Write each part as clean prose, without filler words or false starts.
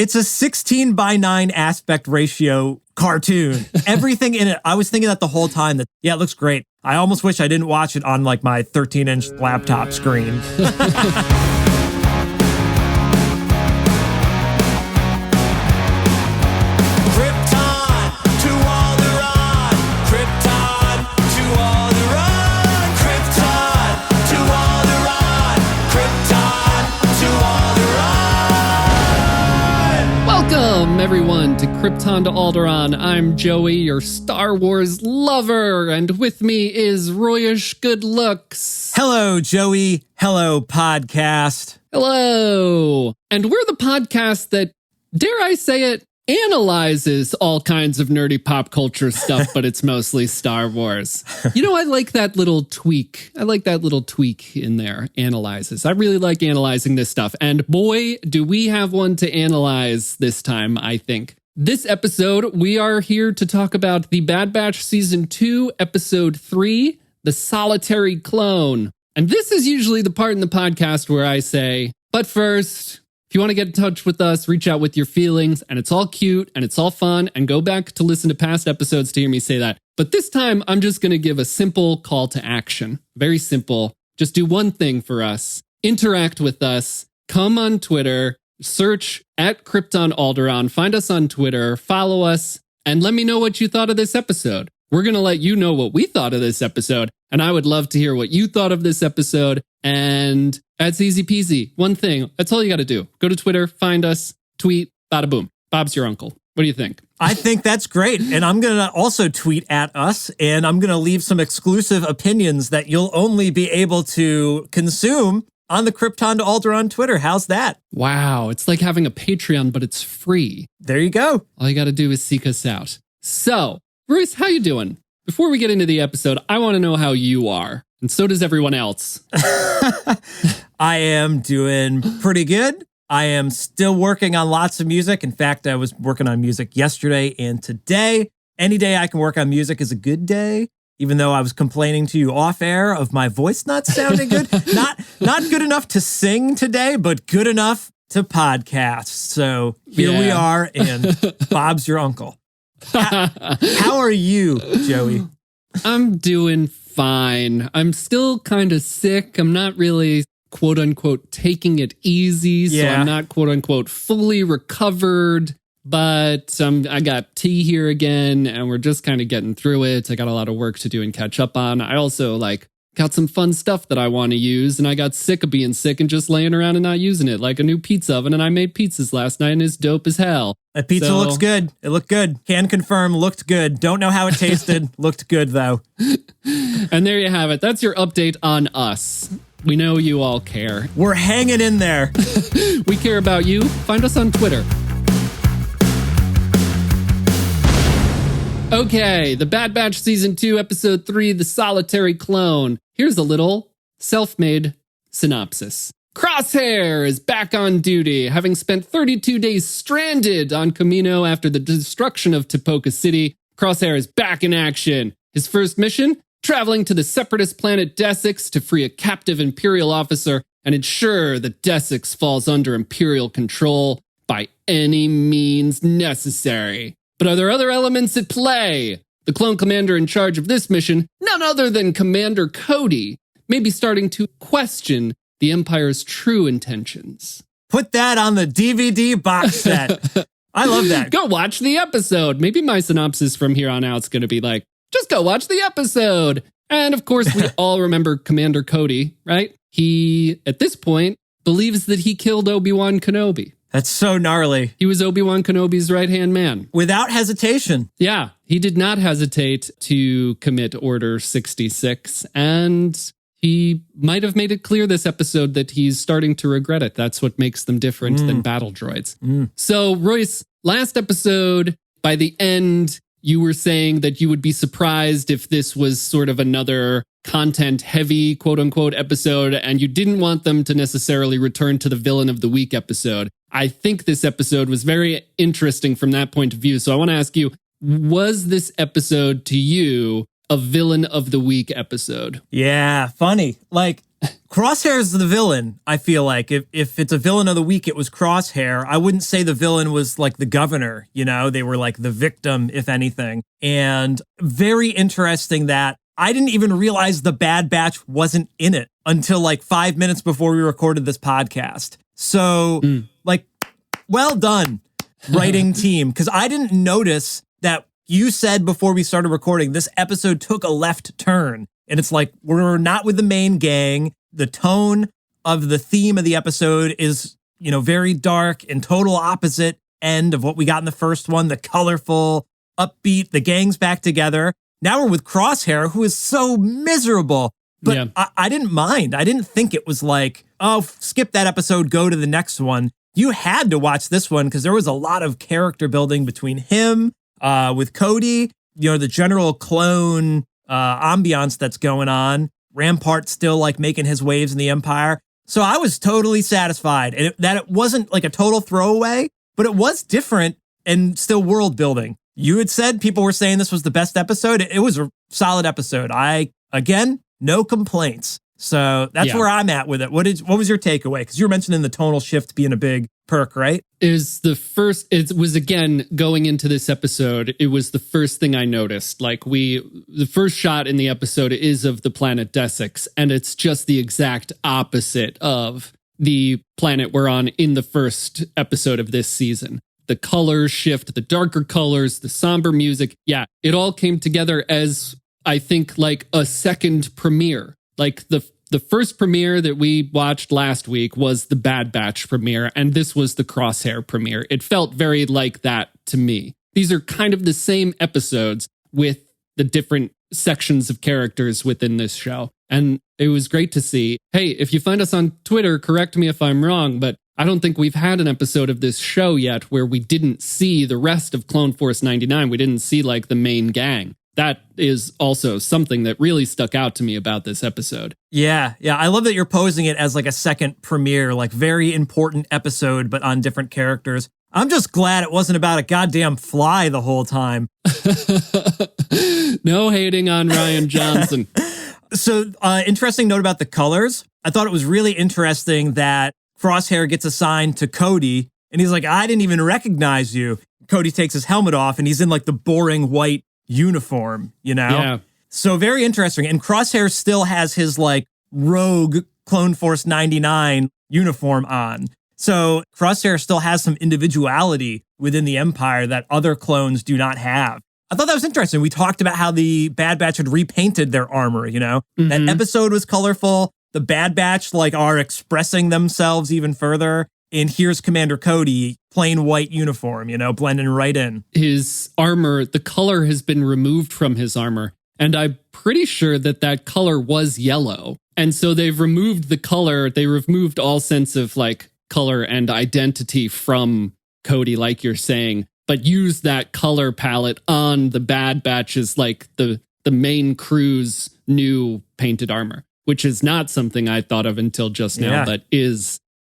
It's a 16:9 aspect ratio cartoon. Everything in it. I was thinking that the whole time that, yeah, it looks great. I almost wish I didn't watch it on like my 13-inch laptop screen. Welcome, everyone, to Krypton to Alderaan. I'm Joey, your Star Wars lover, and with me is Royish Good Looks. Hello, Joey. Hello, podcast. Hello. And we're the podcast that, dare I say it, analyzes all kinds of nerdy pop culture stuff, but it's mostly Star Wars. You know, I like that little tweak. In there, analyzes. I really like analyzing this stuff. And boy, do we have one to analyze this time, I think. This episode, we are here to talk about The Bad Batch Season 2, Episode 3, The Solitary Clone. And this is usually the part in the podcast where I say, but first, if you want to get in touch with us, reach out with your feelings, and it's all cute, and it's all fun, and go back to listen to past episodes to hear me say that. But this time, I'm just going to give a simple call to action. Very simple. Just do one thing for us. Interact with us. Come on Twitter. Search at Krypton Alderaan. Find us on Twitter. Follow us. And let me know what you thought of this episode. We're going to let you know what we thought of this episode. And I would love to hear what you thought of this episode. And that's easy peasy. One thing. That's all you got to do. Go to Twitter, find us, tweet, bada boom. Bob's your uncle. What do you think? I think that's great. And I'm going to also tweet at us, and I'm going to leave some exclusive opinions that you'll only be able to consume on the Krypton to Alderaan Twitter. How's that? Wow. It's like having a Patreon, but it's free. There you go. All you got to do is seek us out. So, Royce, how you doing? Before we get into the episode, I want to know how you are. And so does everyone else. I am doing pretty good. I am still working on lots of music. In fact, I was working on music yesterday and today. Any day I can work on music is a good day, even though I was complaining to you off air of my voice not sounding good. Not good enough to sing today, but good enough to podcast. So here we are, and Bob's your uncle. How are you, Joey? I'm doing fine. I'm still kind of sick. I'm not really, quote unquote, taking it easy. So I'm not, quote unquote, fully recovered. But I got tea here again, and we're just kind of getting through it. I got a lot of work to do and catch up on. I also got some fun stuff that I want to use, and I got sick of being sick and just laying around and not using it, like a new pizza oven, and I made pizzas last night, and it's dope as hell. That pizza looks good. It looked good. Can confirm, looked good. Don't know how it tasted. Looked good, though. And there you have it. That's your update on us. We know you all care. We're hanging in there. We care about you. Find us on Twitter. Okay, The Bad Batch Season 2, Episode 3, The Solitary Clone. Here's a little self-made synopsis. Crosshair is back on duty, having spent 32 days stranded on Kamino after the destruction of Tipoca City. Crosshair is back in action. His first mission? Traveling to the separatist planet Desix to free a captive Imperial officer and ensure that Desix falls under Imperial control by any means necessary. But are there other elements at play? The clone commander in charge of this mission, none other than Commander Cody, may be starting to question the Empire's true intentions. Put that on the DVD box set. I love that. Go watch the episode. Maybe my synopsis from here on out is going to be like, just go watch the episode. And of course, we all remember Commander Cody, right? He, at this point, believes that he killed Obi-Wan Kenobi. That's so gnarly. He was Obi-Wan Kenobi's right-hand man. Without hesitation. Yeah, he did not hesitate to commit Order 66. And he might have made it clear this episode that he's starting to regret it. That's what makes them different than battle droids. So, Royce, last episode, by the end, you were saying that you would be surprised if this was sort of another content-heavy, quote-unquote, episode, and you didn't want them to necessarily return to the Villain of the Week episode. I think this episode was very interesting from that point of view. So I want to ask you, was this episode to you a Villain of the Week episode? Yeah, funny. Like, Crosshair's the villain, I feel like. If it's a villain of the week, it was Crosshair. I wouldn't say the villain was like the governor, you know? They were like the victim, if anything. And very interesting that I didn't even realize the Bad Batch wasn't in it until like 5 minutes before we recorded this podcast. So, like, well done, writing team. Because I didn't notice that you said before we started recording, this episode took a left turn. And it's like, we're not with the main gang. The tone of the theme of the episode is, you know, very dark and total opposite end of what we got in the first one. The colorful, upbeat, the gang's back together. Now we're with Crosshair, who is so miserable. But yeah. I didn't mind. I didn't think it was like, oh, skip that episode, go to the next one. You had to watch this one because there was a lot of character building between him, with Cody, you know, the general clone ambiance that's going on. Rampart still like making his waves in the Empire. So I was totally satisfied. And that it wasn't like a total throwaway, but it was different and still world building. You had said people were saying this was the best episode. It was a solid episode. Again, no complaints. So that's where I'm at with it. What was your takeaway? Because you were mentioning the tonal shift being a big perk, right? It was again, going into this episode, it was the first thing I noticed. Like the first shot in the episode is of the planet Desix, and it's just the exact opposite of the planet we're on in the first episode of this season. The colors shift, the darker colors, the somber music. Yeah, it all came together as, I think, like a second premiere. Like the first premiere that we watched last week was the Bad Batch premiere, and this was the Crosshair premiere. It felt very like that to me. These are kind of the same episodes with the different sections of characters within this show. And it was great to see. Hey, if you find us on Twitter, correct me if I'm wrong, but I don't think we've had an episode of this show yet where we didn't see the rest of Clone Force 99. We didn't see like the main gang. That is also something that really stuck out to me about this episode. Yeah. I love that you're posing it as like a second premiere, like very important episode, but on different characters. I'm just glad it wasn't about a goddamn fly the whole time. No hating on Ryan Johnson. So, interesting note about the colors. I thought it was really interesting that Crosshair gets assigned to Cody, and he's like, I didn't even recognize you. Cody takes his helmet off, and he's in like the boring white uniform, you know? Yeah. So very interesting. And Crosshair still has his like rogue Clone Force 99 uniform on. So Crosshair still has some individuality within the Empire that other clones do not have. I thought that was interesting. We talked about how the Bad Batch had repainted their armor, you know? Mm-hmm. That episode was colorful. The Bad Batch like are expressing themselves even further. And here's Commander Cody, plain white uniform, you know, blending right in. His armor, the color has been removed from his armor. And I'm pretty sure that color was yellow. And so they've removed the color. They removed all sense of like color and identity from Cody, like you're saying, but used that color palette on the Bad Batch's, like the main crew's new painted armor, which is not something I thought of until just now. Yeah. But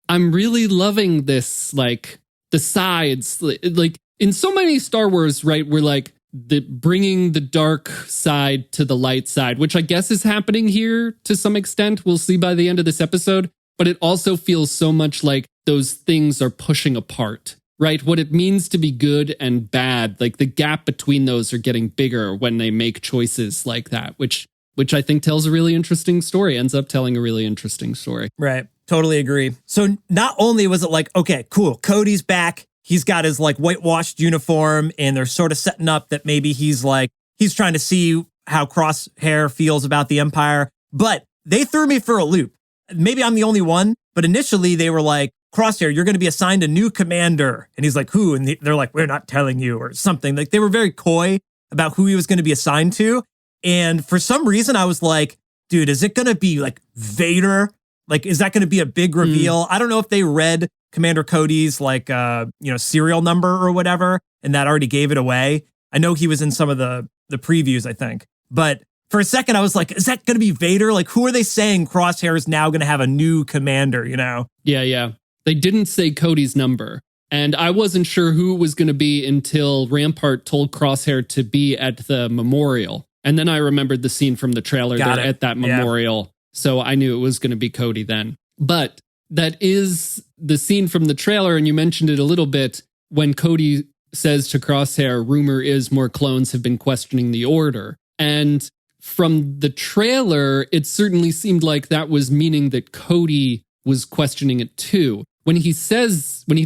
I'm really loving this, like the sides, like in so many Star Wars, right? We're like bringing the dark side to the light side, which I guess is happening here to some extent. We'll see by the end of this episode, but it also feels so much like those things are pushing apart, right? What it means to be good and bad, like the gap between those are getting bigger when they make choices like that, which I think tells a really interesting story, ends up telling a really interesting story. Right. Totally agree. So not only was it like, okay, cool, Cody's back. He's got his like whitewashed uniform and they're sort of setting up that maybe he's trying to see how Crosshair feels about the Empire. But they threw me for a loop. Maybe I'm the only one, but initially they were like, Crosshair, you're going to be assigned a new commander. And he's like, who? And they're like, we're not telling you or something. Like they were very coy about who he was going to be assigned to. And for some reason I was like, dude, is it going to be like Vader? Like, is that going to be a big reveal? I don't know if they read Commander Cody's like, serial number or whatever, and that already gave it away. I know he was in some of the previews, I think. But for a second, I was like, is that going to be Vader? Like, who are they saying Crosshair is now going to have a new commander, you know? Yeah. They didn't say Cody's number. And I wasn't sure who it was going to be until Rampart told Crosshair to be at the memorial. And then I remembered the scene from the trailer. They're at that memorial. So I knew it was going to be Cody then. But that is the scene from the trailer, and you mentioned it a little bit when Cody says to Crosshair, rumor is more clones have been questioning the order. And from the trailer, it certainly seemed like that was meaning that Cody was questioning it too. When he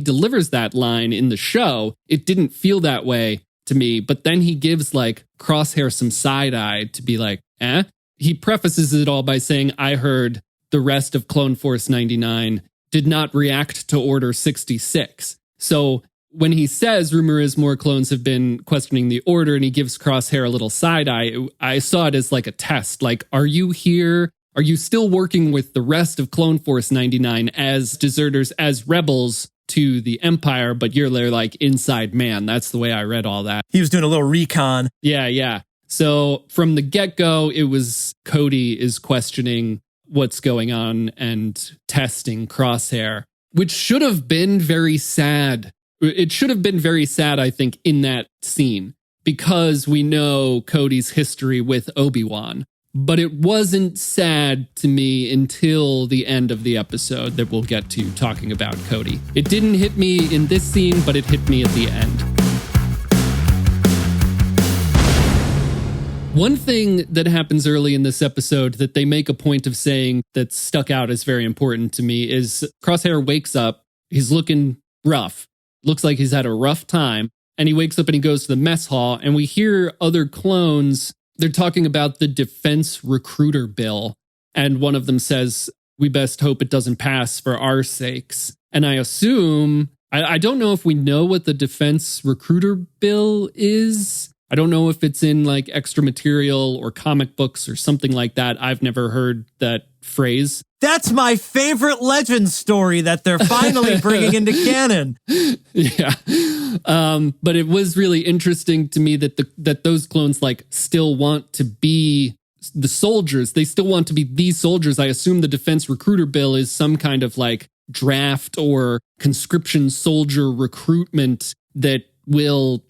delivers that line in the show, it didn't feel that way to me. But then he gives like Crosshair some side eye to be like, eh? He prefaces it all by saying, I heard the rest of Clone Force 99 did not react to Order 66. So when he says rumor is more clones have been questioning the order and he gives Crosshair a little side eye, I saw it as like a test. Like, are you here? Are you still working with the rest of Clone Force 99 as deserters, as rebels to the Empire, but you're their like inside man? That's the way I read all that. He was doing a little recon. Yeah. So from the get-go, it was Cody is questioning what's going on and testing Crosshair, which should have been very sad. It should have been very sad, I think, in that scene, because we know Cody's history with Obi-Wan. But it wasn't sad to me until the end of the episode that we'll get to talking about Cody. It didn't hit me in this scene, but it hit me at the end. One thing that happens early in this episode that they make a point of saying that stuck out as very important to me is Crosshair wakes up. He's looking rough. Looks like he's had a rough time. And he wakes up and he goes to the mess hall. And we hear other clones. They're talking about the defense recruiter bill. And one of them says, we best hope it doesn't pass for our sakes. And I assume, I don't know if we know what the defense recruiter bill is. I don't know if it's in like extra material or comic books or something like that. I've never heard that phrase. That's my favorite legend story that they're finally bringing into canon. Yeah. But it was really interesting to me that those clones like still want to be the soldiers. They still want to be these soldiers. I assume the defense recruiter bill is some kind of like draft or conscription soldier recruitment that will,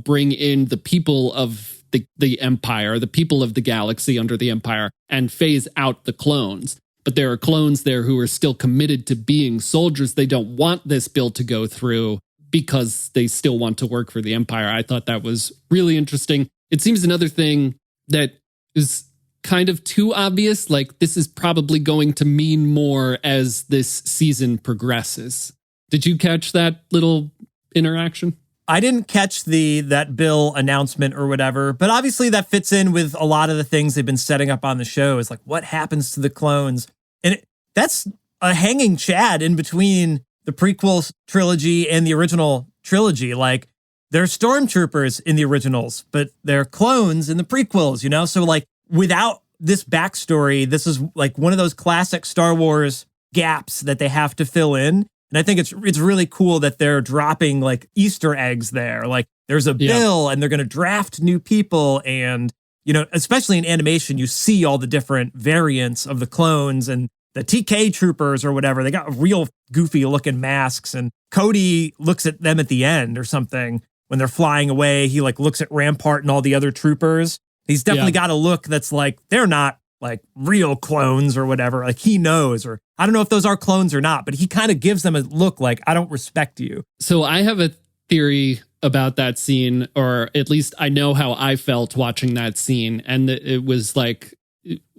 bring in the people of the Empire, the people of the galaxy under the Empire, and phase out the clones. But there are clones there who are still committed to being soldiers. They don't want this bill to go through because they still want to work for the Empire. I thought that was really interesting. It seems another thing that is kind of too obvious, like this is probably going to mean more as this season progresses. Did you catch that little interaction? I didn't catch that bill announcement or whatever, but obviously that fits in with a lot of the things they've been setting up on the show. Is like, what happens to the clones? And that's a hanging chad in between the prequel trilogy and the original trilogy. Like, they're stormtroopers in the originals, but they're clones in the prequels, So like, without this backstory, this is like one of those classic Star Wars gaps that they have to fill in. And I think it's really cool that they're dropping like Easter eggs there. Like there's a bill and they're going to draft new people. And, especially in animation, you see all the different variants of the clones and the TK troopers or whatever. They got real goofy looking masks. And Cody looks at them at the end or something when they're flying away. He like looks at Rampart and all the other troopers. He's definitely got a look that's like, they're not like real clones or whatever. Like he knows, or I don't know if those are clones or not, but he kind of gives them a look like, I don't respect you. So I have a theory about that scene, or at least I know how I felt watching that scene. And it was like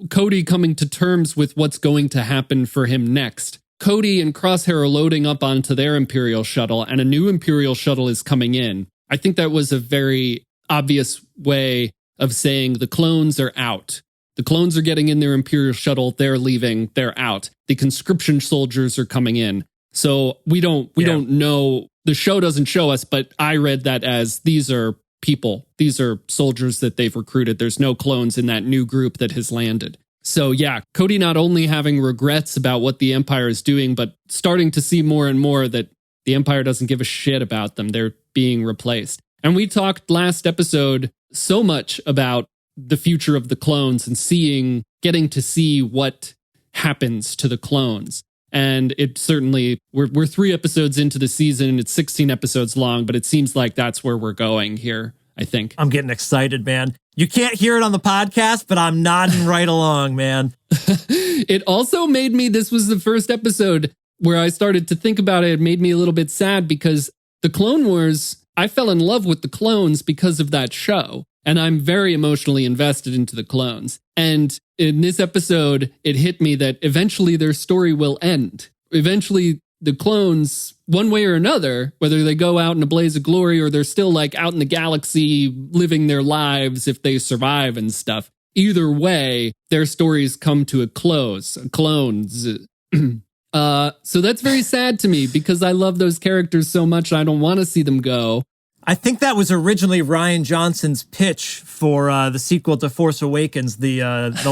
Cody coming to terms with what's going to happen for him next. Cody and Crosshair are loading up onto their Imperial shuttle and a new Imperial shuttle is coming in. I think that was a very obvious way of saying the clones are out. The clones are getting in their Imperial shuttle. They're leaving. They're out. The conscription soldiers are coming in. So we don't know. The show doesn't show us, but I read that as these are people. These are soldiers that they've recruited. There's no clones in that new group that has landed. So yeah, Cody not only having regrets about what the Empire is doing, but starting to see more and more that the Empire doesn't give a shit about them. They're being replaced. And we talked last episode so much about the future of the clones and getting to see what happens to the clones. And it certainly, we're 3 episodes into the season. It's 16 episodes long, but it seems like that's where we're going here, I think. I'm getting excited, man. You can't hear it on the podcast, but I'm nodding right along, man. It also made me, this was the first episode where I started to think about it. It made me a little bit sad because the Clone Wars, I fell in love with the clones because of that show. And I'm very emotionally invested into the clones. And in this episode, it hit me that eventually their story will end. Eventually, the clones, one way or another, whether they go out in a blaze of glory or they're still like out in the galaxy living their lives if they survive and stuff. Either way, their stories come to a close. Clones. So that's very sad to me because I love those characters so much. I don't want to see them go. I think that was originally Rian Johnson's pitch for the sequel to Force Awakens, the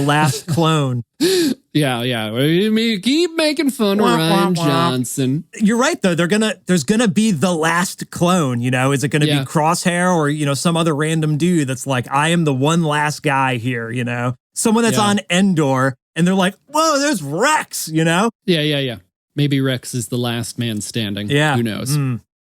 last clone. Yeah. Keep making fun of Rian Johnson. You're right, though. There's gonna be the last clone. Is it gonna be Crosshair or some other random dude that's like, I am the one last guy here. Someone that's on Endor, and they're like, whoa, there's Rex. Yeah. Maybe Rex is the last man standing. Yeah, who knows.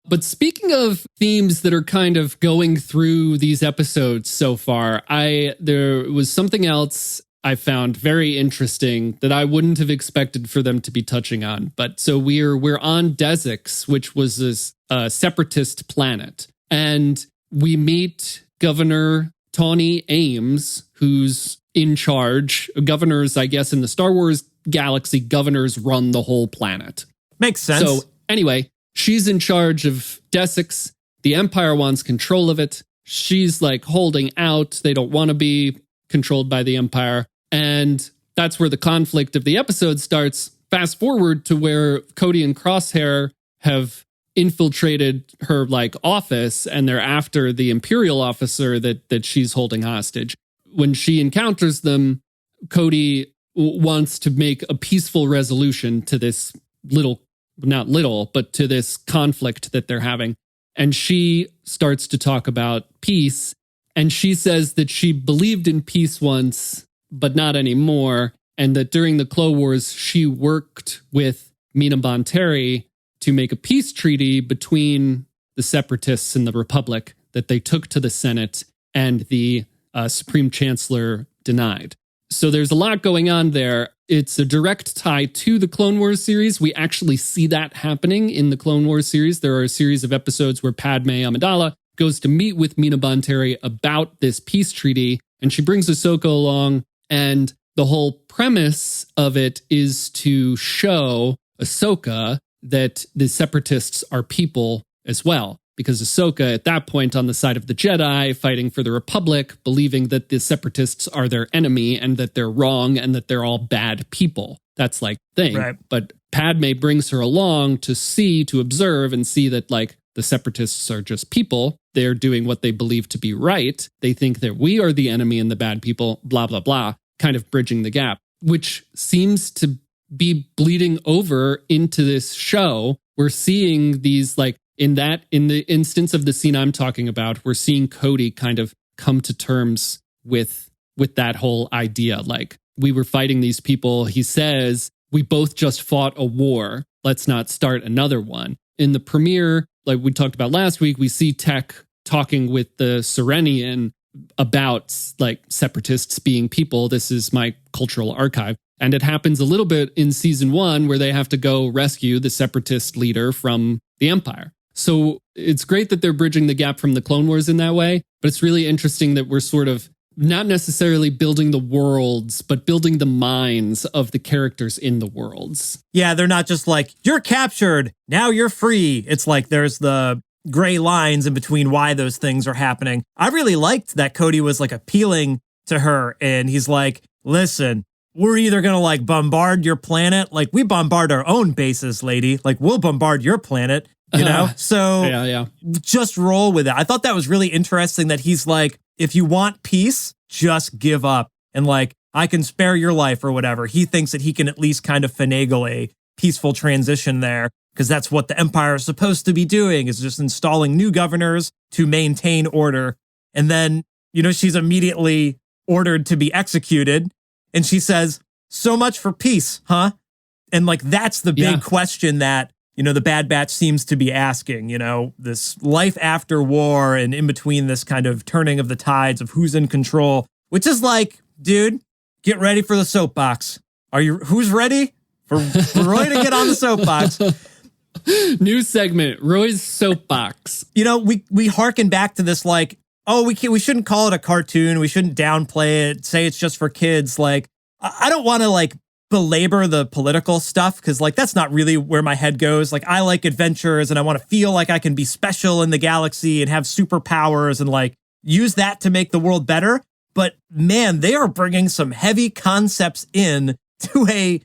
But speaking of themes that are kind of going through these episodes so far, there was something else I found very interesting that I wouldn't have expected for them to be touching on. But so we're on Desix, which was this separatist planet, and we meet Governor Tawny Ames, who's in charge. Governors, I guess, in the Star Wars galaxy, governors run the whole planet. Makes sense. So anyway, she's in charge of Desix. The Empire wants control of it. She's like holding out. They don't want to be controlled by the Empire. And that's where the conflict of the episode starts. Fast forward to where Cody and Crosshair have infiltrated her like office and they're after the Imperial officer that she's holding hostage. When she encounters them, Cody wants to make a peaceful resolution to this to this conflict that they're having. And she starts to talk about peace. And she says that she believed in peace once, but not anymore. And that during the Clone Wars, she worked with Mina Bonteri to make a peace treaty between the Separatists and the Republic that they took to the Senate and the Supreme Chancellor denied. So there's a lot going on there. It's a direct tie to the Clone Wars series. We actually see that happening in the Clone Wars series. There are a series of episodes where Padme Amidala goes to meet with Mina Bonteri about this peace treaty, and she brings Ahsoka along, and the whole premise of it is to show Ahsoka that the Separatists are people as well. Because Ahsoka, at that point, on the side of the Jedi, fighting for the Republic, believing that the Separatists are their enemy and that they're wrong and that they're all bad people. That's like the thing. Right. But Padme brings her along to observe and see that like the Separatists are just people. They're doing what they believe to be right. They think that we are the enemy and the bad people, blah, blah, blah, kind of bridging the gap, which seems to be bleeding over into this show. We're seeing these like, in the instance of the scene I'm talking about, we're seeing Cody kind of come to terms with that whole idea. Like, we were fighting these people. He says, we both just fought a war. Let's not start another one. In the premiere, like we talked about last week, we see Tech talking with the Serenian about like separatists being people. This is my cultural archive. And it happens a little bit in season 1 where they have to go rescue the separatist leader from the Empire. So it's great that they're bridging the gap from the Clone Wars in that way, but it's really interesting that we're sort of not necessarily building the worlds, but building the minds of the characters in the worlds. Yeah, they're not just like, you're captured, now you're free. It's like there's the gray lines in between why those things are happening. I really liked that Cody was like appealing to her, and he's like, listen, we're either going to like bombard your planet, like we bombard our own bases, lady, like we'll bombard your planet. You know, so yeah. Just roll with it. I thought that was really interesting that he's like, if you want peace, just give up. And like, I can spare your life or whatever. He thinks that he can at least kind of finagle a peaceful transition there, because that's what the Empire is supposed to be doing, is just installing new governors to maintain order. And then, you know, she's immediately ordered to be executed. And she says, so much for peace, huh? And like, that's the big question that, the Bad Batch seems to be asking, this life after war and in between this kind of turning of the tides of who's in control, which is like, dude, get ready for the soapbox. Who's ready for Roy to get on the soapbox? New segment, Roy's soapbox. We hearken back to this like, oh, we shouldn't call it a cartoon. We shouldn't downplay it, say it's just for kids. Like, I don't want to like belabor the political stuff because like that's not really where my head goes. Like, I like adventures and I want to feel like I can be special in the galaxy and have superpowers and like use that to make the world better. But man, they are bringing some heavy concepts in to a,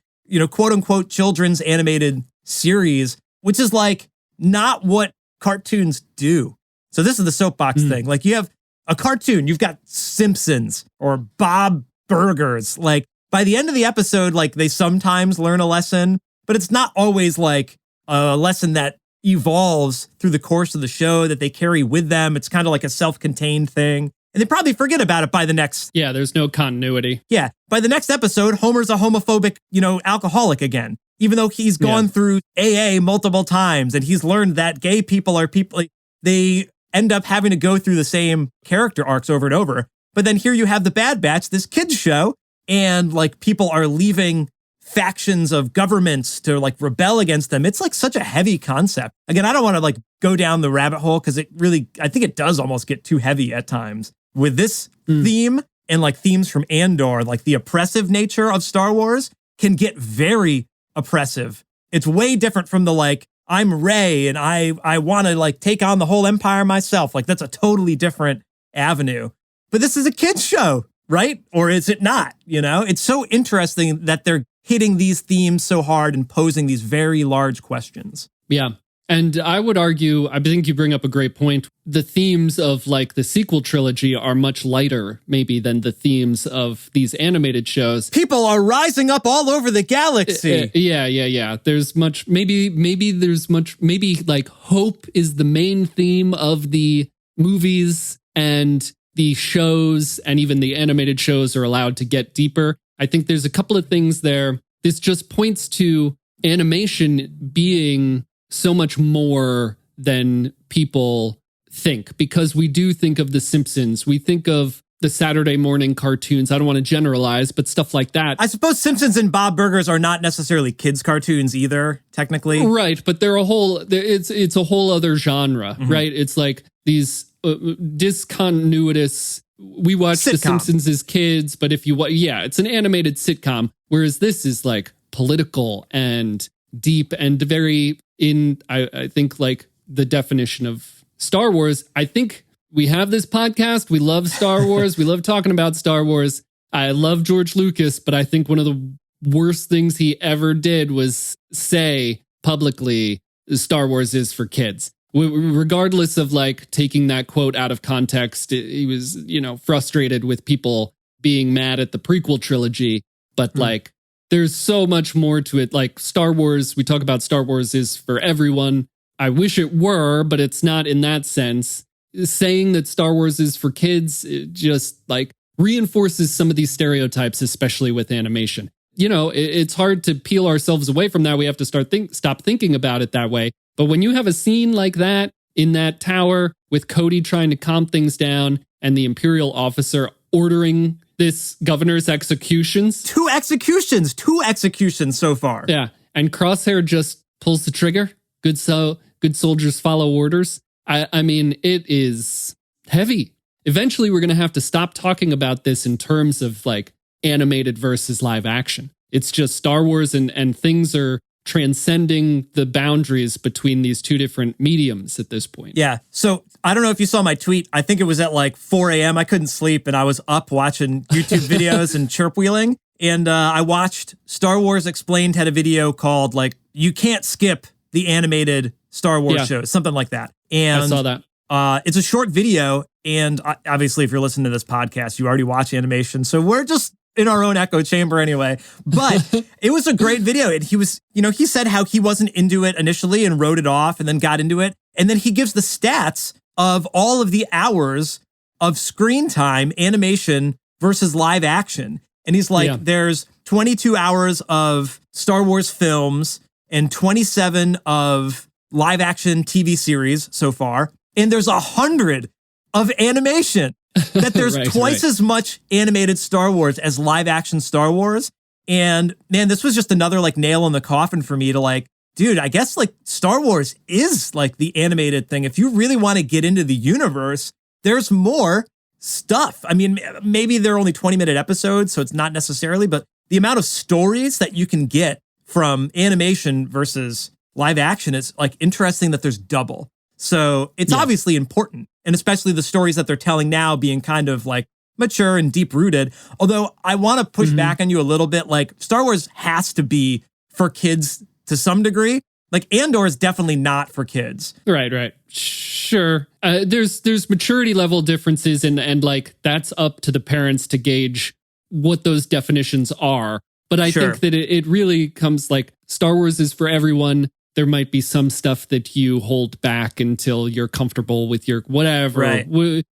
quote unquote children's animated series, which is like not what cartoons do. So this is the soapbox thing. Like, you have a cartoon, you've got Simpsons or Bob Burgers. Like, by the end of the episode, like, they sometimes learn a lesson, but it's not always like a lesson that evolves through the course of the show that they carry with them. It's kind of like a self-contained thing. And they probably forget about it by the next. Yeah, there's no continuity. Yeah. By the next episode, Homer's a homophobic, alcoholic again, even though he's gone through AA multiple times and he's learned that gay people are people. Like, they end up having to go through the same character arcs over and over. But then here you have the Bad Batch, this kids show, and like people are leaving factions of governments to like rebel against them. It's like such a heavy concept. Again, I don't want to like go down the rabbit hole because I think it does almost get too heavy at times with this theme and like themes from Andor. Like, the oppressive nature of Star Wars can get very oppressive. It's way different from the like, I'm Rey and I want to like take on the whole empire myself. Like, that's a totally different avenue. But this is a kids show, right? Or is it not? It's so interesting that they're hitting these themes so hard and posing these very large questions. Yeah. And I would argue, I think you bring up a great point. The themes of like the sequel trilogy are much lighter, maybe, than the themes of these animated shows. People are rising up all over the galaxy. Yeah. There's much, maybe like hope is the main theme of the movies, and the shows and even the animated shows are allowed to get deeper. I think there's a couple of things there. This just points to animation being so much more than people think, because we do think of The Simpsons. We think of the Saturday morning cartoons. I don't want to generalize, but stuff like that. I suppose Simpsons and Bob Burgers are not necessarily kids' cartoons either, technically. Right, but they're it's a whole other genre, right? It's like these discontinuous. We watched The Simpsons as kids, but if you it's an animated sitcom, whereas this is like political and deep and very I think like the definition of Star Wars. I think we have this podcast. We love Star Wars. We love talking about Star Wars. I love George Lucas, but I think one of the worst things he ever did was say publicly Star Wars is for kids. Regardless of like taking that quote out of context, he was, frustrated with people being mad at the prequel trilogy. But like, there's so much more to it. Like Star Wars, we talk about Star Wars is for everyone. I wish it were, but it's not in that sense. Saying that Star Wars is for kids, it just like reinforces some of these stereotypes, especially with animation. It's hard to peel ourselves away from that. We have to stop thinking about it that way. But when you have a scene like that in that tower with Cody trying to calm things down and the Imperial officer ordering this governor's executions. Two executions so far. Yeah. And Crosshair just pulls the trigger. Good soldiers follow orders. I mean, it is heavy. Eventually, we're going to have to stop talking about this in terms of like animated versus live action. It's just Star Wars and things are transcending the boundaries between these two different mediums at this point. Yeah. So I don't know if you saw my tweet. I think it was at like 4 a.m. I couldn't sleep and I was up watching YouTube videos and chirp wheeling. And I watched Star Wars Explained had a video called like, you can't skip the animated Star Wars shows, something like that. And I saw that. It's a short video. And obviously, if you're listening to this podcast, you already watch animation. So we're just in our own echo chamber anyway. But it was a great video. And he was, he said how he wasn't into it initially and wrote it off and then got into it. And then he gives the stats of all of the hours of screen time, animation versus live action. And he's like, there's 22 hours of Star Wars films, and 27 of live action TV series so far. And there's 100 of animation. That there's twice as much animated Star Wars as live action Star Wars. And man, this was just another like nail in the coffin for me to like, dude, I guess like Star Wars is like the animated thing. If you really want to get into the universe, there's more stuff. I mean, maybe they're only 20-minute episodes, so it's not necessarily, but the amount of stories that you can get from animation versus live action is like interesting that there's double. So it's obviously important. And especially the stories that they're telling now being kind of like mature and deep rooted. Although I want to push back on you a little bit. Like Star Wars has to be for kids to some degree. Like Andor is definitely not for kids. Right. Sure. There's maturity level differences and like that's up to the parents to gauge what those definitions are. But I think that it really comes like Star Wars is for everyone. There might be some stuff that you hold back until you're comfortable with your whatever,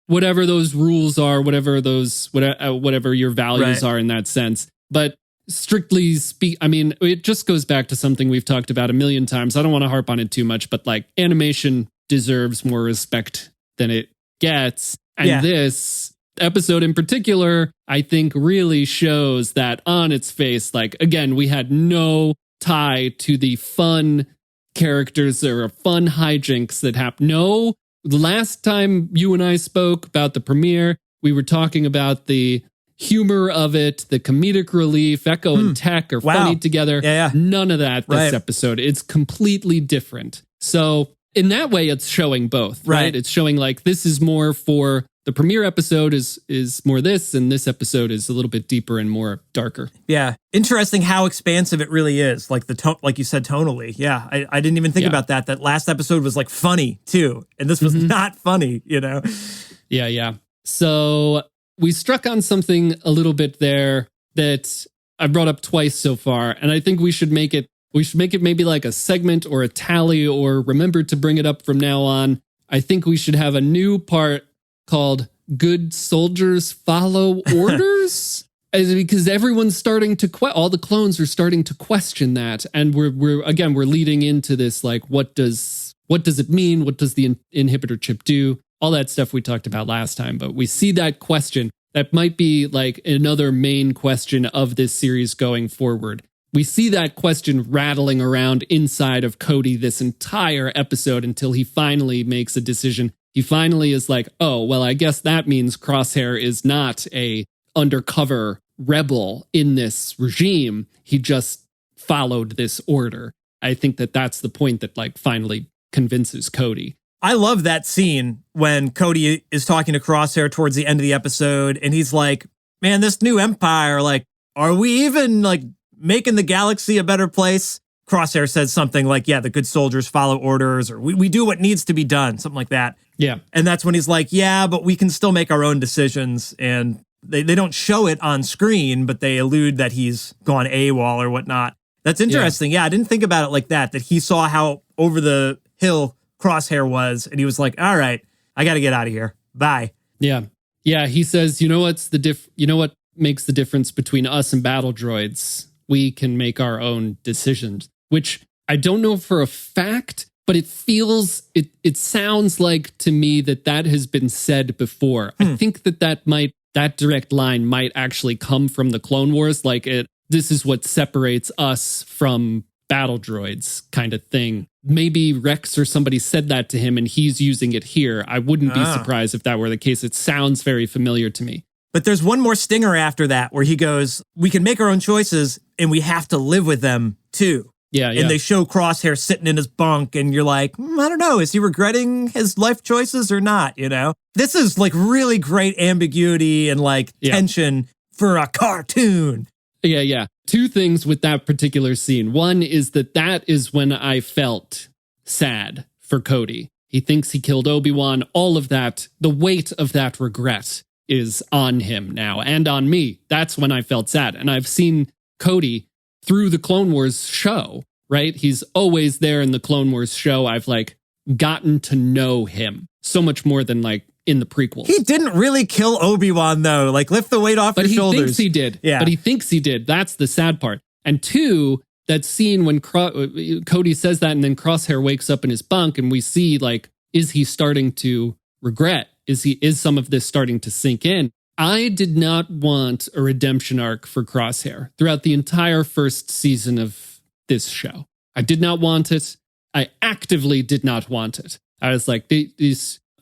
whatever those rules are, whatever your values are in that sense. But strictly I mean, it just goes back to something we've talked about a million times. I don't want to harp on it too much, but like animation deserves more respect than it gets. And this episode in particular, I think really shows that on its face. Like, again, we had no tie to the fun characters or fun hijinks that happen. No, the last time you and I spoke about the premiere, we were talking about the humor of it, the comedic relief. Echo and Tech are funny together. None of that this episode. It's completely different. So in that way, it's showing both, right? It's showing like this is more for the premiere episode is more this, and this episode is a little bit deeper and more darker. Yeah. Interesting how expansive it really is. Like the tone, like you said, tonally. Yeah. I didn't even think about that. That last episode was like funny too. And this was not funny, you know? Yeah. So we struck on something a little bit there that I brought up twice so far. And I think we should make it maybe like a segment or a tally or remember to bring it up from now on. I think we should have a new part called Good Soldiers Follow Orders. Because everyone's starting to all the clones are starting to question that, and we're leading into this like what does it mean? What does the inhibitor chip do? All that stuff we talked about last time, but we see that question that might be like another main question of this series going forward. We see that question rattling around inside of Cody this entire episode until he finally makes a decision. He finally is like, oh, well, I guess that means Crosshair is not a undercover rebel in this regime. He just followed this order. I think that that's the point that like finally convinces Cody. I love that scene when Cody is talking to Crosshair towards the end of the episode, and he's like, man, this new empire, like, are we even like making the galaxy a better place? Crosshair says something like, yeah, the good soldiers follow orders, or we do what needs to be done, something like that. Yeah. And that's when he's like, yeah, but we can still make our own decisions. And they don't show it on screen, but they allude that he's gone AWOL or whatnot. That's interesting. Yeah, I didn't think about it like that he saw how over the hill Crosshair was, and he was like, all right, I got to get out of here. Bye. Yeah. Yeah, he says, you know what makes the difference between us and battle droids? We can make our own decisions, which I don't know for a fact, but it sounds like to me that has been said before. I think that direct line might actually come from the Clone Wars. Like this is what separates us from battle droids kind of thing. Maybe Rex or somebody said that to him and he's using it here. I wouldn't be surprised if that were the case. It sounds very familiar to me. But there's one more stinger after that where he goes, we can make our own choices and we have to live with them too. Yeah. And they show Crosshair sitting in his bunk and you're like, I don't know, is he regretting his life choices or not? You know, this is like really great ambiguity and like tension for a cartoon. Yeah. Two things with that particular scene. One is that is when I felt sad for Cody. He thinks he killed Obi-Wan. All of that, the weight of that regret is on him now and on me. That's when I felt sad. And I've seen Cody through the Clone Wars show, right? He's always there in the Clone Wars show. I've like gotten to know him so much more than like in the prequels. He didn't really kill Obi-Wan though. Like lift the weight off his shoulders. But he thinks he did. Yeah. But he thinks he did. That's the sad part. And two, that scene when Cody says that and then Crosshair wakes up in his bunk and we see like, is he starting to regret? Is some of this starting to sink in? I did not want a redemption arc for Crosshair throughout the entire first season of this show. I did not want it. I actively did not want it. I was like,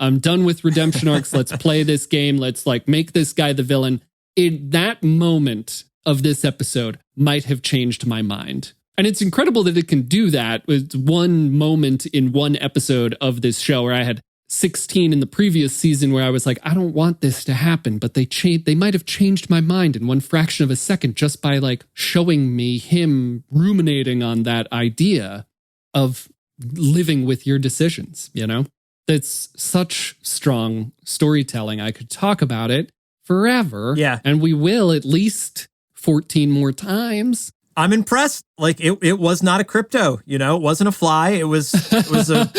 I'm done with redemption arcs. Let's play this game. Let's like make this guy the villain. In that moment of this episode might have changed my mind. And it's incredible that it can do that with one moment in one episode of this show where I had 16 in the previous season where I was like, I don't want this to happen, but they might have changed my mind in one fraction of a second just by like showing me him ruminating on that idea of living with your decisions, you know? It's such strong storytelling. I could talk about it forever. Yeah. And we will at least 14 more times. I'm impressed. Like it was not a crypto, you know, it wasn't a fly. It was a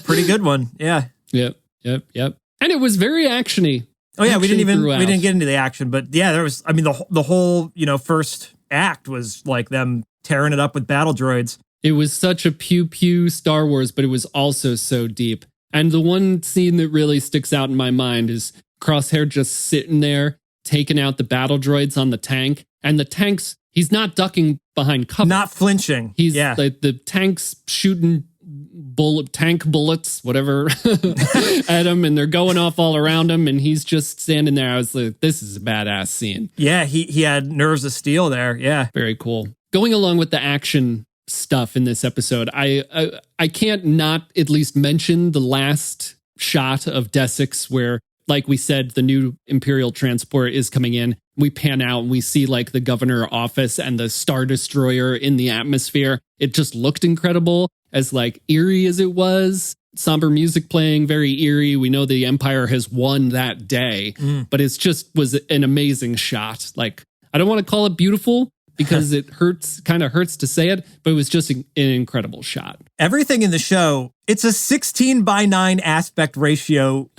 pretty good one. Yeah. Yep. And it was very actiony. Oh yeah, we didn't get into the action, but yeah, there was, I mean, the whole, you know, first act was like them tearing it up with battle droids. It was such a pew pew Star Wars, but it was also so deep. And the one scene that really sticks out in my mind is Crosshair just sitting there, taking out the battle droids on the tank. And the tanks, he's not ducking behind cover. Not flinching. He's like the tanks shooting tank bullets, whatever, at him. And they're going off all around him. And he's just standing there. I was like, this is a badass scene. Yeah, he had nerves of steel there. Yeah. Very cool. Going along with the action stuff in this episode, I can't not at least mention the last shot of Desix where, like we said, the new Imperial transport is coming in. We pan out and we see like the governor office and the Star Destroyer in the atmosphere. It just looked incredible, as like eerie as it was. Somber music playing, very eerie. We know the Empire has won that day, but it's just was an amazing shot. Like, I don't want to call it beautiful, because it kind of hurts to say it, but it was just an incredible shot. Everything in the show, it's a 16:9 aspect ratio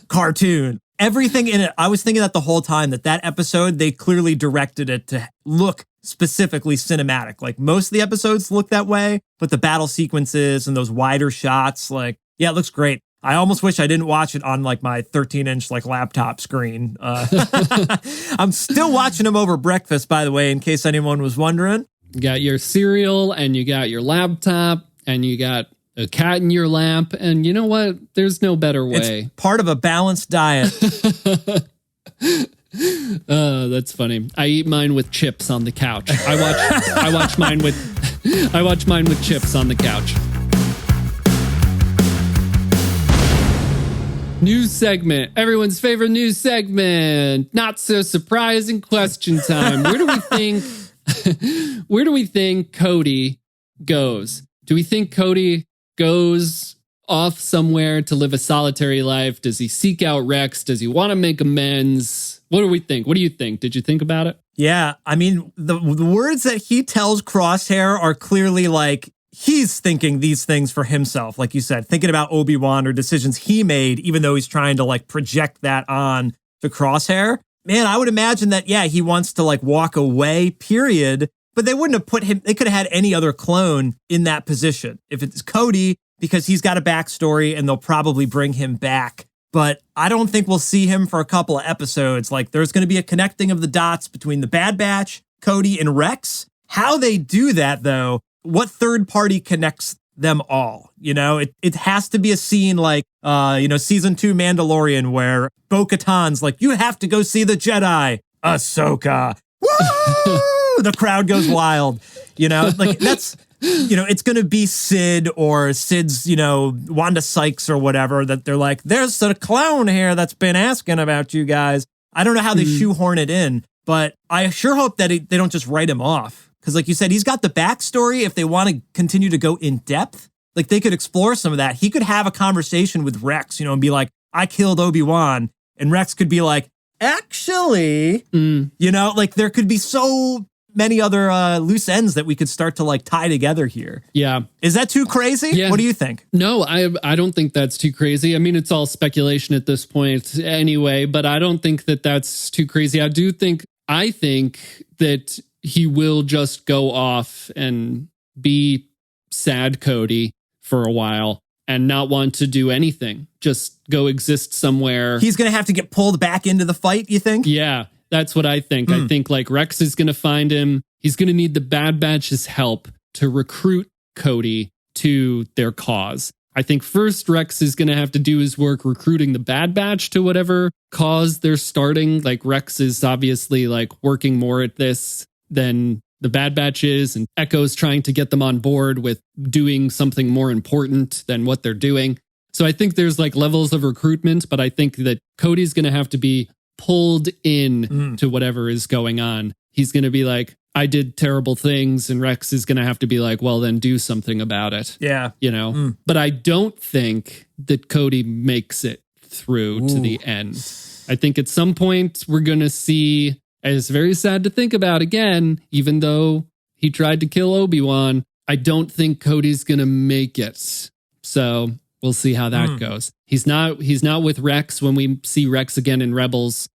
cartoon. Everything in it, I was thinking that the whole time, that episode, they clearly directed it to look specifically cinematic. Like most of the episodes look that way, but the battle sequences and those wider shots, like, yeah, it looks great. I almost wish I didn't watch it on like my 13-inch like laptop screen. I'm still watching them over breakfast, by the way, in case anyone was wondering. You got your cereal and you got your laptop and you got a cat in your lap. And you know what? There's no better way. It's part of a balanced diet. That's funny. I eat mine with chips on the couch. I watch mine with chips on the couch. News segment. Everyone's favorite news segment. Not so surprising question time. Where do we think Cody goes? Do we think Cody goes off somewhere to live a solitary life? Does he seek out Rex? Does he want to make amends? What do we think? What do you think? Did you think about it? Yeah, I mean, the words that he tells Crosshair are clearly like, he's thinking these things for himself, like you said, thinking about Obi-Wan or decisions he made, even though he's trying to like project that on the Crosshair. Man, I would imagine that, yeah, he wants to like walk away, period. But they wouldn't have put him, they could have had any other clone in that position. If it's Cody, because he's got a backstory and they'll probably bring him back. But I don't think we'll see him for a couple of episodes. Like there's going to be a connecting of the dots between the Bad Batch, Cody, and Rex. How they do that, though, what third party connects them all? You know, it has to be a scene like, season 2 Mandalorian where Bo-Katan's like, you have to go see the Jedi, Ahsoka. Woo! The crowd goes wild. You know, like that's, it's going to be Sid or Sid's, Wanda Sykes or whatever, that they're like, there's a clone here that's been asking about you guys. I don't know how they shoehorn it in, but I sure hope that they don't just write him off. Because like you said, he's got the backstory. If they want to continue to go in depth, like they could explore some of that. He could have a conversation with Rex, and be like, I killed Obi-Wan. And Rex could be like, actually, like there could be so many other loose ends that we could start to like tie together here. Yeah. Is that too crazy? Yeah. What do you think? No, I don't think that's too crazy. I mean, it's all speculation at this point anyway, but I don't think that that's too crazy. I think that he will just go off and be sad Cody for a while and not want to do anything. Just go exist somewhere. He's going to have to get pulled back into the fight, you think? Yeah, that's what I think. I think like Rex is going to find him. He's going to need the Bad Batch's help to recruit Cody to their cause. I think first Rex is going to have to do his work recruiting the Bad Batch to whatever cause they're starting. Like Rex is obviously like working more at this than the Bad Batch is, and Echo's trying to get them on board with doing something more important than what they're doing. So I think there's like levels of recruitment, but I think that Cody's going to have to be pulled in to whatever is going on. He's going to be like, I did terrible things, and Rex is going to have to be like, well, then do something about it. Yeah. You know? But I don't think that Cody makes it through to the end. I think at some point we're going to see, and it's very sad to think about again, even though he tried to kill Obi-Wan, I don't think Cody's going to make it. So we'll see how that goes. He's not with Rex when we see Rex again in Rebels.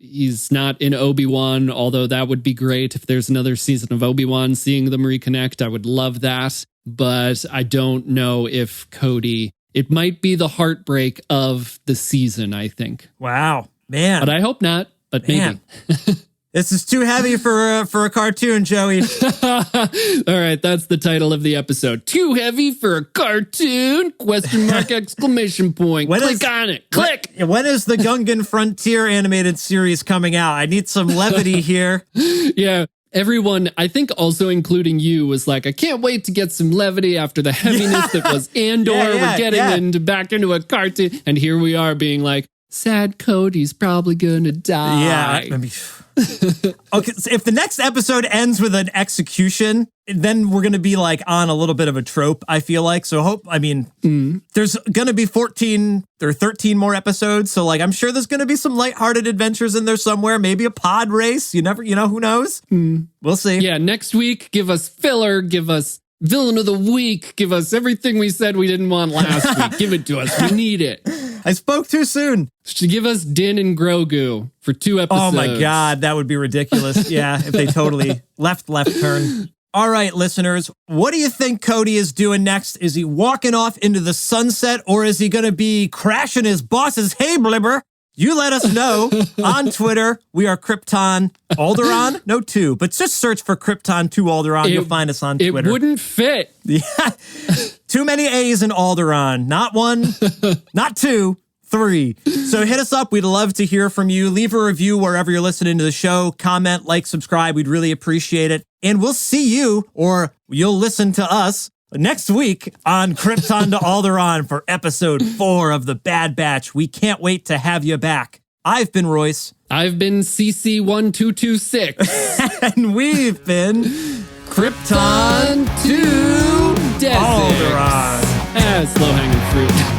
He's not in Obi-Wan, although that would be great if there's another season of Obi-Wan, seeing them reconnect. I would love that. But I don't know if Cody, it might be the heartbreak of the season, I think. Wow, man. But I hope not, but maybe. This is too heavy for a cartoon, Joey. All right, that's the title of the episode. Too heavy for a cartoon? Question mark, exclamation point. Click on it. Click. When is the Gungan Frontier animated series coming out? I need some levity here. Yeah. Everyone, I think also including you, was like, I can't wait to get some levity after the heaviness that was Andor. We're getting back into a cartoon. And here we are being like, sad Cody's probably gonna die. Yeah. I mean, okay, so if the next episode ends with an execution, then we're going to be like on a little bit of a trope, I feel like. So there's going to be 14 or 13 more episodes. So like, I'm sure there's going to be some lighthearted adventures in there somewhere. Maybe a pod race. Who knows? We'll see. Yeah. Next week, give us filler, give us villain of the week, give us everything we said we didn't want last week. Give it to us. We need it. I spoke too soon. Should give us Din and Grogu for 2 episodes. Oh my God, that would be ridiculous. Yeah, if they totally left turn. All right, listeners, what do you think Cody is doing next? Is he walking off into the sunset, or is he going to be crashing his boss's hay blibber? You let us know on Twitter. We are Krypton Alderaan. No 2, but just search for Krypton 2 Alderaan. You'll find us on Twitter. It wouldn't fit. Yeah. Too many A's in Alderaan. Not 1, not 2, 3. So hit us up. We'd love to hear from you. Leave a review wherever you're listening to the show. Comment, like, subscribe. We'd really appreciate it. And we'll see you, or you'll listen to us, next week on Krypton to Alderaan for episode 4 of The Bad Batch. We can't wait to have you back. I've been Royce. I've been CC1226. And we've been Krypton to Alderaan. Alderaan. Slow-hanging fruit.